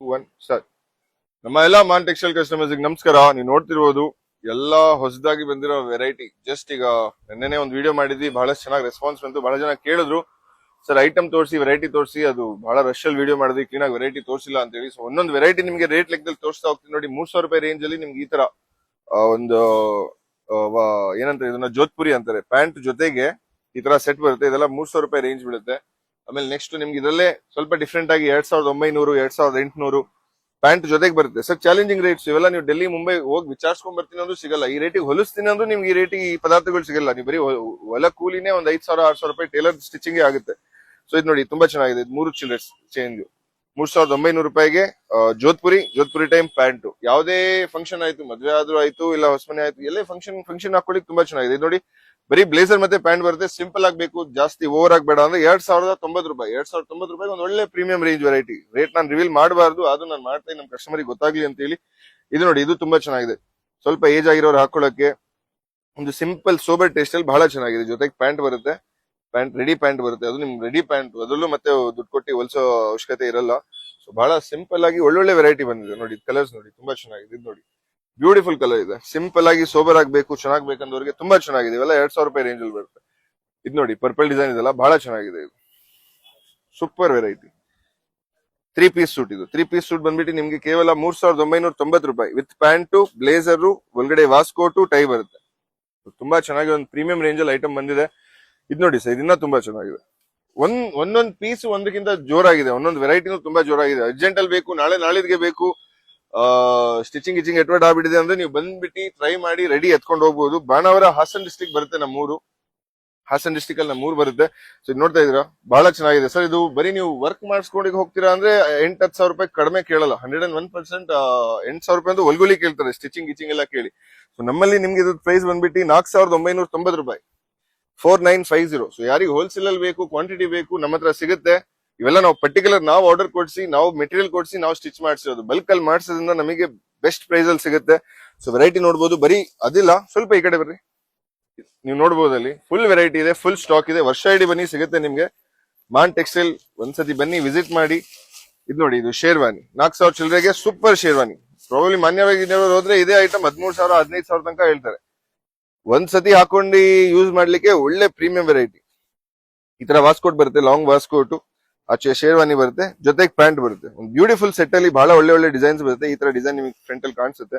1 start. ನಮ್ಮ ಎಲ್ಲಾ ಮಾನ್ textile customers ನಮಸ್ಕಾರ. ನೀವು ನೋಡ್ತಿರ್ಬೋದು ಎಲ್ಲಾ ಹೊಸದಾಗಿ ಬಂದಿರೋ ವೆರೈಟಿ. ಜಸ್ಟ್ ಈಗ ನೆನ್ನೆನೆ ಒಂದು ವಿಡಿಯೋ ಮಾಡಿದ್ವಿ, ಬಹಳಷ್ಟು ಚೆನ್ನಾಗಿ ರೆಸ್ಪಾನ್ಸ್ ಬಂತು. ಬಹಳ ಜನ ಕೇಳಿದ್ರು, ಸರ್ ಐಟಮ್ ತೋರಿಸಿ, ವೆರೈಟಿ ತೋರಿಸಿ. ಅದು ಬಹಳ ರಶ್ ಅಲ್ಲಿ ವಿಡಿಯೋ ಮಾಡಿದ್ವಿ, ಕ್ಲೀನ್ ಆಗಿ ವೆರೈಟಿ ತೋರಿಸಿಲ್ಲ ಅಂತ ಹೇಳಿ. ಸೊ ಒಂದೊಂದು ವೆರೈಟಿ ನಿಮಗೆ ರೇಟ್ ಲೆಕ್ಕದಲ್ಲಿ ತೋರಿಸ್ತಾ ಹೋಗ್ತೀನಿ ನೋಡಿ. 300 ರೂಪಾಯಿ ರೇಂಜ್ ಅಲ್ಲಿ ನಿಮ್ಗೆ ಈ ತರ ಒಂದು ಏನಂತ ಇದನ್ನ ಜೋಧ್ಪುರಿ ಅಂತಾರೆ, ಪ್ಯಾಂಟ್ ಜೊತೆಗೆ ಈ ತರ ಸೆಟ್ ಬರುತ್ತೆ. ಇದೆಲ್ಲ 300 ರೂಪಾಯಿ ರೇಂಜ್ ಬೀಳುತ್ತೆ. ಆಮೇಲೆ ನೆಕ್ಸ್ಟ್ ನಿಮ್ಗೆ ಇದರಲ್ಲೇ ಸ್ವಲ್ಪ ಡಿಫ್ರೆಂಟ್ ಆಗಿ 2900, 2800 ಪ್ಯಾಂಟ್ ಜೊತೆಗೆ ಬರುತ್ತೆ. ಸರ್ ಚಾಲೆಂಜಿಂಗ್ ರೇಟ್ಸ್ ಇವೆಲ್ಲ. ನೀವು ಡೆಲ್ಲಿ ಮುಂಬೈ ಹೋಗಿ ವಿಚಾರಿಸ್ಕೊಂಡ್ ಬರ್ತೀನಿ ಅಂದ್ರೂ ಸಿಗಲ್ಲ. ಈ ರೇಟಿಗೆ ಹೊಲಿಸ್ತೀನಿ ಅಂದ್ರೂ ನಿಮ್ಗೆ ಈ ರೇಟಿಗೆ ಈ ಪದಾರ್ಥಗಳು ಸಿಗಲ್ಲ. ನೀವು ಬರೀ ಹೊಲ ಕೂಲಿನೇ ಒಂದು 5000, 6000 ರೂಪಾಯಿ ಟೇಲರ್ ಸ್ಟಿಚಿಂಗ್ ಆಗುತ್ತೆ. ಸೊ ಇದು ನೋಡಿ ತುಂಬಾ ಚೆನ್ನಾಗಿದೆ. 3 ಚಿಲ್ಲರ್ಸ್ ಚೇಂಜ್ 3900 ರೂಪಾಯಿಗೆ ಜೋಧ್ಪುರಿ ಟೈಮ್ ಪ್ಯಾಂಟ್. ಯಾವುದೇ ಫಂಕ್ಷನ್ ಆಯ್ತು, ಮದ್ವೆ ಆದ್ರೂ ಆಯ್ತು, ಇಲ್ಲ ಹೊಸಮನೆ ಆಯ್ತು, ಎಲ್ಲೇ ಫಂಕ್ಷನ್ ಹಾಕೊಳ್ಳಿ ತುಂಬಾ ಚೆನ್ನಾಗಿದೆ. ಇದು ನೋಡಿ ಬರೀ ಬ್ಲೇಸರ್ ಮತ್ತೆ ಪ್ಯಾಂಟ್ ಬರುತ್ತೆ. ಸಿಂಪಲ್ ಆಗಬೇಕು, ಜಾಸ್ತಿ ಓವರ್ ಆಗಬೇಡ ಅಂದ್ರೆ 2090 ರೂಪಾಯಿ. 2090 ರೂಪಾಯಿ ಒಂದು ಒಳ್ಳೆ ಪ್ರೀಮಿಯಂ ರೇಂಜ್ ವೆರೈಟಿ. ರೇಟ್ ನಾನು ರಿವೀಲ್ ಮಾಡಬಾರ್ದು, ಅದು ನಾನು ಮಾಡ್ತೀನಿ ನಮ್ಮ ಕಸ್ಟಮರಿಗೆ ಗೊತ್ತಾಗ್ಲಿ ಅಂತ ಹೇಳಿ. ಇದು ನೋಡಿ, ಇದು ತುಂಬಾ ಚೆನ್ನಾಗಿದೆ. ಸ್ವಲ್ಪ ಏಜ್ ಆಗಿರೋರು ಹಾಕೊಳ್ಳಕ್ಕೆ ಒಂದು ಸಿಂಪಲ್ ಸೋಬರ್ ಟೇಸ್ಟ್ ಅಲ್ಲಿ ಬಹಳ ಚೆನ್ನಾಗಿದೆ. ಜೊತೆಗೆ ಪ್ಯಾಂಟ್ ಬರುತ್ತೆ, ರೆಡಿ ಪ್ಯಾಂಟ್ ಬರುತ್ತೆ. ಅದು ನಿಮ್ ರೆಡಿ ಪ್ಯಾಂಟ್, ಅದರಲ್ಲೂ ಮತ್ತೆ ದುಡ್ಡು ಕೊಟ್ಟು ಹೊಲಿಸೋ ಅವಶ್ಯಕತೆ ಇರಲ್ಲ. ಸೊ ಬಹಳ ಸಿಂಪಲ್ ಆಗಿ ಒಳ್ಳೊಳ್ಳೆ ವೆರೈಟಿ ಬಂದಿದೆ ನೋಡಿ. ಕಲರ್ಸ್ ನೋಡಿ ತುಂಬಾ ಚೆನ್ನಾಗಿದೆ. ಇದು ನೋಡಿ ಬ್ಯೂಟಿಫುಲ್ ಕಲರ್ ಇದೆ. ಸಿಂಪಲ್ ಆಗಿ ಸೋಬರ್ ಆಗ್ಬೇಕು, ಚೆನ್ನಾಗ್ ಬೇಕಂದವ್ರಿಗೆ ತುಂಬಾ ಚೆನ್ನಾಗಿದೆ. ಇವೆಲ್ಲ 2000 ರೂಪಾಯಿ ರೇಂಜ್ ಅಲ್ಲಿ ಬರುತ್ತೆ. ಇದು ನೋಡಿ ಪರ್ಪಲ್ ಡಿಸೈನ್ ಇದೆಲ್ಲ ಬಹಳ ಚೆನ್ನಾಗಿದೆ. ಇದು ಸೂಪರ್ ವೆರೈಟಿ. 3 piece suit. ಇದು 3 ಪೀಸ್ ಸೂಟ್ ಬಂದ್ಬಿಟ್ಟು ನಿಮ್ಗೆ ಕೇವಲ 3990 ರೂಪಾಯಿ ವಿತ್ ಪ್ಯಾಂಟು, ಬ್ಲೇಸರ್, ಒಳಗಡೆ ವಾಸ್ಕೋಟು, ಟೈ ಬರುತ್ತೆ. ತುಂಬಾ ಚೆನ್ನಾಗಿ ಒಂದು ಪ್ರೀಮಿಯಂ ರೇಂಜ್ ಅಲ್ಲಿ ಐಟಮ್ ಬಂದಿದೆ. ಇದು ನೋಡಿ ಸರ್, ಇದನ್ನ ತುಂಬಾ ಚೆನ್ನಾಗಿದೆ. ಒಂದೊಂದು ಪೀಸ್ ಒಂದಕ್ಕಿಂತ ಜೋರಾಗಿದೆ. ಒಂದೊಂದು ವೆರೈಟಿನೂ ತುಂಬಾ ಜೋರಾಗಿದೆ. ಅರ್ಜೆಂಟ್ ಅಲ್ಲಿ ಬೇಕು, ನಾಳಿದ್ಗೆ ಬೇಕು, ಸ್ಟಿಚಿಂಗ್ ಎಟ್ವರ್ಡ್ ಆಗ್ಬಿಟ್ಟಿದೆ ಅಂದ್ರೆ ನೀವು ಬಂದ್ಬಿಟ್ಟು ಟ್ರೈ ಮಾಡಿ ರೆಡಿ ಎತ್ಕೊಂಡು ಹೋಗ್ಬೋದು. ಬಾಣಾವರ ಹಾಸನ್ ಡಿಸ್ಟ್ರಿಕ್ಟ್ ಬರುತ್ತೆ ನಮ್ಮೂರು. ಹಾಸನ್ ಡಿಸ್ಟ್ರಿಕ್ಟ್ ಅಲ್ಲಿ ನಮ್ಮೂರು ಬರುತ್ತೆ. ಸೊ ಇದು ನೋಡ್ತಾ ಇದೀರಾ ಬಹಳ ಚೆನ್ನಾಗಿದೆ ಸರ್. ಇದು ಬರೀ ನೀವು ವರ್ಕ್ ಮಾಡಿಸ್ಕೊಂಡು ಹೋಗ್ತೀರಾ ಅಂದ್ರೆ 8-10 ರೂಪಾಯಿ ಕಡಿಮೆ ಕೇಳಲ್ಲ. 101% 8,000 ರೂಪಾಯಿ ಅಂತ ಒಲ್ಗುಲಿ ಕೇಳ್ತಾರೆ, ಸ್ಟಿಚಿಂಗ್ ಎಲ್ಲ ಕೇಳಿ. ಸೊ ನಮ್ಮಲ್ಲಿ ನಿಮ್ಗೆ ಇದು ಪ್ರೈಸ್ ಬಂದ್ಬಿಟ್ಟು 4990 ರೂಪಾಯಿ, 4950. ಸೊ ಯಾರಿಗೆ ಹೋಲ್ಸೇಲ್ ಅಲ್ಲಿ ಬೇಕು, ಕ್ವಾಂಟಿಟಿ ಬೇಕು, ನಮ್ಮ ಹತ್ರ ಸಿಗುತ್ತೆ. ಇವೆಲ್ಲ ನಾವು ಪರ್ಟಿಕ್ಯುಲರ್ ನಾವು ಆರ್ಡರ್ ಕೊಡಿಸಿ, ನಾವು ಮೆಟೀರಿಯಲ್ ಕೊಡಿಸಿ, ನಾವು ಸ್ಟಿಚ್ ಮಾಡಿಸಿರೋದು. ಬಲ್ಕ್ ಅಲ್ಲಿ ಮಾಡಿಸೋದ್ರಿಂದ ನಮಗೆ ಬೆಸ್ಟ್ ಪ್ರೈಸ್ ಅಲ್ಲಿ ಸಿಗುತ್ತೆ. ಸೊ ವೆರೈಟಿ ನೋಡಬಹುದು. ಬರೀ ಅದಿಲ್ಲ, ಸ್ವಲ್ಪ ಈ ಕಡೆ ಬರ್ರಿ, ನೀವು ನೋಡಬಹುದು ಅಲ್ಲಿ ಫುಲ್ ವೆರೈಟಿ ಇದೆ, ಫುಲ್ ಸ್ಟಾಕ್ ಇದೆ. ವರ್ಷ ಇಡೀ ಬನ್ನಿ, ಸಿಗುತ್ತೆ ನಿಮ್ಗೆ. ಮಾನ್ ಟೆಕ್ಸ್ಟೈಲ್ ಒಂದ್ಸತಿ ಬನ್ನಿ, ವಿಸಿಟ್ ಮಾಡಿ. ಇದು ನೋಡಿ, ಇದು ಶೇರ್ವಾನಿ 4000 ಚಿಲ್ಲರೆಗೆ ಸೂಪರ್ ಶೇರ್ವಾನಿ. ಪ್ರಾಬಬ್ಲಿ ಮಾನ್ಯವಾಗಿ ಹೋದ್ರೆ ಇದೇ ಐಟಮ್ 13,000, 15,000 ತನಕ ಹೇಳ್ತಾರೆ. ಒಂದ್ಸತಿ ಹಾಕೊಂಡು ಯೂಸ್ ಮಾಡ್ಲಿಕ್ಕೆ ಒಳ್ಳೆ ಪ್ರೀಮಿಯಂ ವೆರೈಟಿ. ಈ ತರ ವಾಸ್ಕೋಟ್ ಬರುತ್ತೆ, ಲಾಂಗ್ ವಾಸ್ಕೋಟ್, ಆಚೆ ಶೇರ್ವಾನಿ ಬರುತ್ತೆ, ಜೊತೆಗೆ ಪ್ಯಾಂಟ್ ಬರುತ್ತೆ. ಒಂದು ಬ್ಯೂಟಿಫುಲ್ ಸೆಟ್ ಅಲ್ಲಿ ಬಹಳ ಒಳ್ಳೆ ಡಿಸೈನ್ಸ್ ಬರುತ್ತೆ. ಈ ತರ ಡಿಸೈನ್ ನಿಮಗೆ ಫ್ರಂಟ್ ಅಲ್ಲಿ ಕಾಣಿಸುತ್ತೆ.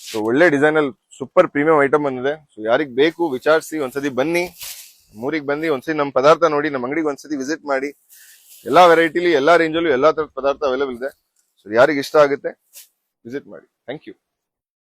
ಸೊ ಒಳ್ಳೆ ಡಿಸೈನ್ ಅಲ್ಲಿ ಸೂಪರ್ ಪ್ರೀಮಿಯಂ ಐಟಮ್ ಬಂದಿದೆ. ಸೊ ಯಾರಿಗ್ ಬೇಕು ವಿಚಾರಿಸಿ, ಒಂದ್ಸತಿ ಬನ್ನಿ, ಮೂರಿಗೆ ಬಂದು ಒಂದ್ಸತಿ ನಮ್ಮ ಪದಾರ್ಥ ನೋಡಿ, ನಮ್ಮ ಅಂಗಡಿಗೆ ಒಂದ್ಸತಿ ವಿಸಿಟ್ ಮಾಡಿ. ಎಲ್ಲಾ ವೆರೈಟಿಲಿ, ಎಲ್ಲಾ ರೇಂಜಲ್ಲೂ ಎಲ್ಲಾ ತರದ ಪದಾರ್ಥ ಅವೈಲೇಬಲ್ ಇದೆ. ಸೊ ಯಾರಿಗೆ ಇಷ್ಟ ಆಗುತ್ತೆ ವಿಸಿಟ್ ಮಾಡಿ. Thank you.